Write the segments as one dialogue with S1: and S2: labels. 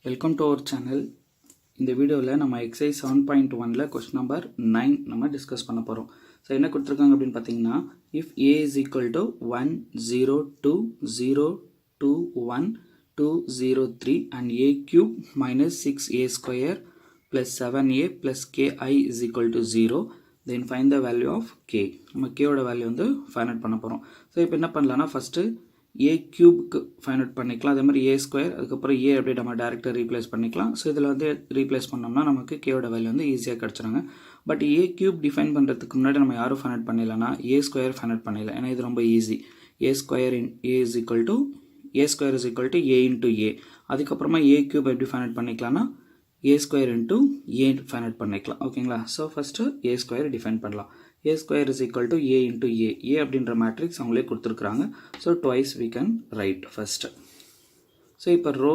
S1: Welcome to our channel. இந்த வீடியோவில் நம்ம எக்ஸைஸ் 7.1ல கொஸ்டின் நம்பர் 9 நம்ம டிஸ்கஸ் பண்ண போகிறோம். ஸோ என்ன கொடுத்துருக்காங்க அப்படின்னு பார்த்தீங்கன்னா, if A is equal to 1 0 2 0 2 1 2 0 3 and A cube minus 6a square plus 7a plus ki is equal to 0, then find the value of k. நம்ம கேவோட வேல்யூ வந்து ஃபைண்ட் அவுட் பண்ண போகிறோம். ஸோ இப்போ என்ன பண்ணலாம்னா, ஃபஸ்ட்டு ஏ கியூப்க்கு ஃபைண்ட் அவுட் பண்ணிக்கலாம். அதே மாதிரி ஏ ஸ்கொயர், அதுக்கப்புறம் ஏ அப்படியே நம்ம டேரெக்டாக ரீப்ளேஸ் பண்ணிக்கலாம். ஸோ இதில் வந்து ரீப்ளேஸ் பண்ணோம்னா நமக்கு கேவோட வேல்யூ வந்து ஈஸியாக கிடச்சிருங்க. பட் ஏ கியூப் டிஃபைன் பண்ணுறதுக்கு முன்னாடி நம்ம யாரும் ஃபைண்ட் அவுட் பண்ணிடலன்னா ஏ ஸ்கொயர் ஃபைண்ட் அவுட் பண்ணிடலாம். ஏன்னா இது ரொம்ப easy. A square is equal to A into A. அதுக்கப்புறமா ஏ கியூப் எப்படி ஃபைண்ட் அவுட் பண்ணிக்கலாம்னா A square into A find out பண்ணிக்கலாம். ஓகேங்களா? So first A square define பண்ணலாம். a square is equal to a into a. a அப்படின்ற matrix அவங்களே கொடுத்துருக்குறாங்க. So twice we can write first. So இப்போ row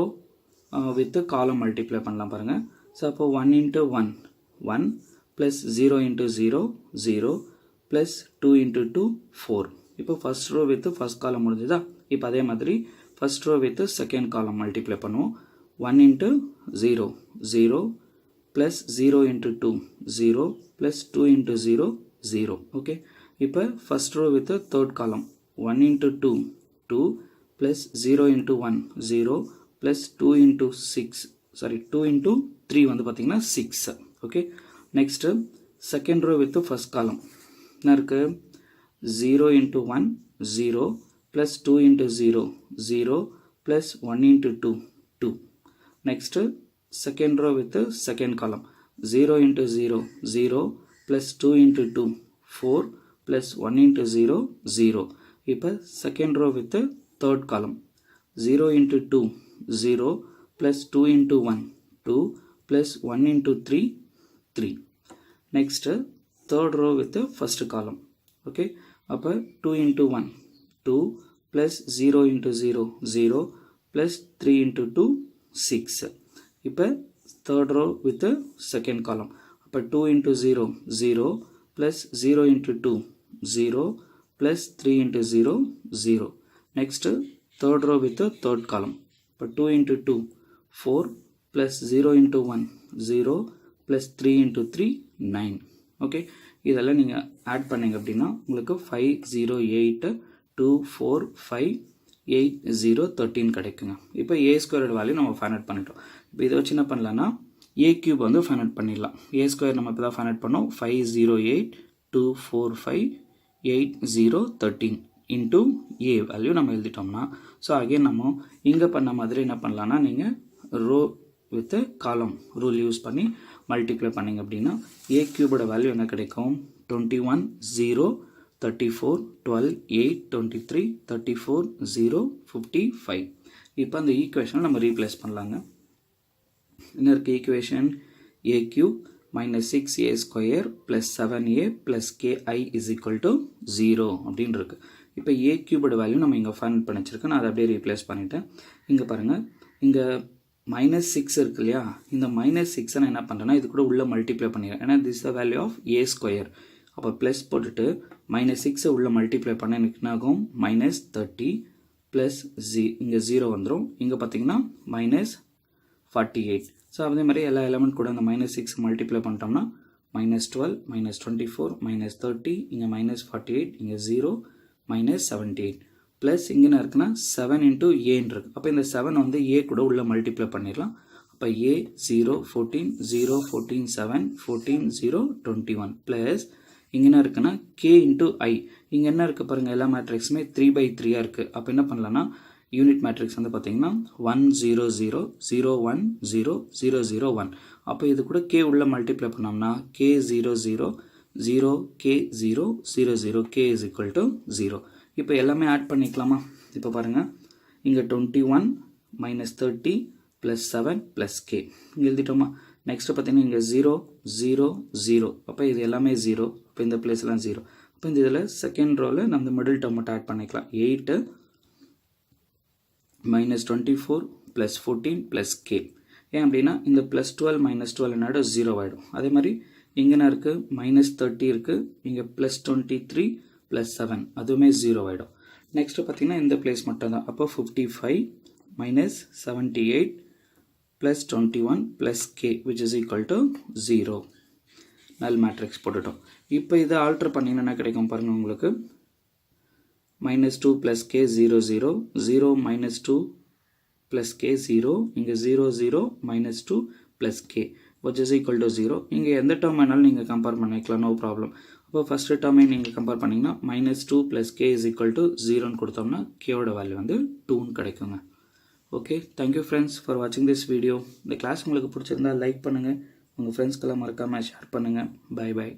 S1: with காலம் multiply பண்ணலாம் பாருங்கள். ஸோ அப்போ 1 into 1 1 plus 0 into 0 0 plus 2 into 2 4. இப்போ ஃபஸ்ட் ரோ வித் ஃபஸ்ட் காலம் முடிஞ்சுதா? இப்போ அதே மாதிரி first row with second column multiply பண்ணுவோம். 1 into 0 0 plus 0 into 2 0 plus 2 into 0 0. Okay, இப்போ first row with third column 1 into 2 2 plus 0 into 1 0 plus 2 into 2 into 3 வந்து பார்த்தீங்கன்னா 6. Okay, next second row with first column என்ன இருக்குது? 0 into 1 0 plus 2 into 0 0 plus 1 into 2 2. Next second row with second column 0 into 0 0 plus 2 into 2 4 plus 1 into 0 0. இப்போ second row with the third column 0 into 2 0 plus 2 into 1 2 plus 1 into 3 3. Next third row with the first column. Okay, அப்போ 2 into 1 2 plus 0 into 0 0 plus 3 into 2 6. இப்போ third row with the second column. இப்போ 2 into 0 0 plus 0 into 2 0 plus 3 into 0 0. Next third row with the third column. இப்போ 2 into 2 4 plus 0 into 1 0 plus 3 into 3 9. Okay, இதெல்லாம் நீங்கள் add பண்ணிங்க அப்படின்னா உங்களுக்கு 5 0 8 2 4 5 8 0 13 கிடைக்குங்க. இப்போ ஏ ஸ்கொயரோட வேல்யூ நம்ம ஃபைண்ட் அவுட் பண்ணிட்டோம். இப்போ இதை வச்சு என்ன பண்ணலான்னா ஏ கியூப் வந்து ஃபைண்ட் அவுட் பண்ணிடலாம். ஏ ஸ்கொயர் நம்ம இப்போ தான் ஃபைண்ட் அவுட் பண்ணோம். 5 0 8 2 4 5 8 0 13 இன்ட்டு ஏ வேல்யூ நம்ம எழுதிட்டோம்னா, ஸோ அகைன் நம்ம இங்கே பண்ண மாதிரி என்ன பண்ணலான்னா, நீங்கள் row with column rule use பண்ணி மல்டிப்ளை பண்ணிங்க அப்படின்னா ஏ கியூபோட வேல்யூ என்ன கிடைக்கும்? 21 0 34 12 8 23 34 0 55. இப்போ அந்த ஈக்குவேஷனை நம்ம ரீப்ளேஸ் பண்ணலாங்க. என்ன இருக்குது equation? A cube minus 6a square plus 7a plus ki is equal to 0 அப்படின்னு இருக்கு. இப்போ ஏ கியூபோட வேல்யூ நம்ம இங்கே ஃபைண்ட் பண்ணி வச்சிருக்கேன். நான் அதை அப்படியே ரீப்ளேஸ் பண்ணிட்டேன். இங்கே பாருங்கள், இங்கே மைனஸ் 6 இருக்கு இல்லையா? இந்த மைனஸ் 6 நான் என்ன பண்ணுறேன்னா இது கூட உள்ள மல்டிப்ளை பண்ணிடுறேன். ஏன்னா this the value of A square. அப்போ ப்ளஸ் போட்டுட்டு மைனஸ் 6 உள்ள மல்டிப்ளை பண்ண எனக்கு என்ன ஆகும்? மைனஸ் 30 ப்ளஸ் இங்கே 0 வந்துடும். இங்கே பார்த்தீங்கன்னா மைனஸ் 48. ஸோ அதே மாதிரி எல்லா எலமெண்ட் கூட அந்த மைனஸ் 6 மல்டிப்ளை பண்ணிட்டோம்னா மைனஸ் 12 மைனஸ் 24 மைனஸ் 30 இங்கே மைனஸ் 48 இங்கே 0 மைனஸ் 78 ப்ளஸ் இங்கே என்ன இருக்குன்னா 7 இன்ட்டு ஏன்னு இருக்குது. அப்போ இந்த 7 வந்து ஏ கூட உள்ள மல்டிப்ளை பண்ணிடலாம். அப்போ ஏ 0 14 0 14 7 14 0 21 ப்ளஸ் இங்கே என்ன இருக்குன்னா கே இன்ட்டு ஐ. இங்கே என்ன இருக்குது பாருங்கள், எல்லா மேட்ரிக்ஸுமே 3/3 இருக்குது. அப்போ என்ன பண்ணலான்னா யூனிட் மேட்ரிக்ஸ் வந்து பார்த்தீங்கன்னா 1 0 0 0 1 0 0 0 1. அப்போ இது கூட கே உள்ள மல்டிப்ளை பண்ணோம்னா K 0 0 0 K 0 0 0 K is equal to 0. இப்போ எல்லாமே ஆட் பண்ணிக்கலாமா? இப்போ பாருங்கள், இங்கே 21 மைனஸ் 30 ப்ளஸ் 7 ப்ளஸ் கே இங்கே எழுதிட்டோமா? நெக்ஸ்ட்டு பார்த்தீங்கன்னா இங்கே 0 0 0. அப்போ இது எல்லாமே 0. அப்போ இந்த பிளேஸ்லாம் 0. அப்போ இந்த இதில் செகண்ட் ரோவில் நம்ம மிடில் டேர்ம் மட்டும் ஆட் பண்ணிக்கலாம். 8 மைனஸ் 24 ப்ளஸ் 14 ப்ளஸ் கே. ஏன் அப்படின்னா இந்த ப்ளஸ் 12 மைனஸ் 12 என்னோட 0 ஆகிடும். அதே மாதிரி இங்கேனா இருக்குது மைனஸ் 30 இருக்குது, இங்கே ப்ளஸ் 23 ப்ளஸ் 7 அதுவுமே 0 ஆகிடும். நெக்ஸ்ட்டு பார்த்தீங்கன்னா இந்த பிளேஸ் மட்டும் தான். அப்போ 55 minus 78 plus 21 plus k which is equal to 0. null matrix போட்டுட்டோம். இப்போ இதை ஆல்டர் பண்ணிங்கன்னா என்ன கிடைக்கும் பாருங்க உங்களுக்கு. minus 2 plus k 0 0 0 minus 2 plus k 0 இங்கே 0 0 minus 2 plus k which is equal to 0. இங்கே எந்த டேர்ம் வேணாலும் நீங்கள் கம்பேர் பண்ணிக்கலாம், நோ ப்ராப்ளம். அப்போ ஃபஸ்ட்டு டேர்மே நீங்கள் கம்பேர் பண்ணிங்கன்னா minus 2 plus k is equal to 0ன்னு கொடுத்தோம்னா k-ஓட வேல்யூ வந்து 2ன்னு கிடைக்குங்க. ஓகே, தேங்க்யூ ஃப்ரெண்ட்ஸ் ஃபார் வாட்சிங் திஸ் வீடியோ. இந்த கிளாஸ் உங்களுக்கு பிடிச்சிருந்தா லைக் பண்ணுங்கள், உங்கள் ஃப்ரெண்ட்ஸ்க்கெல்லாம் மறக்காமல் ஷேர் பண்ணுங்கள். Bye by.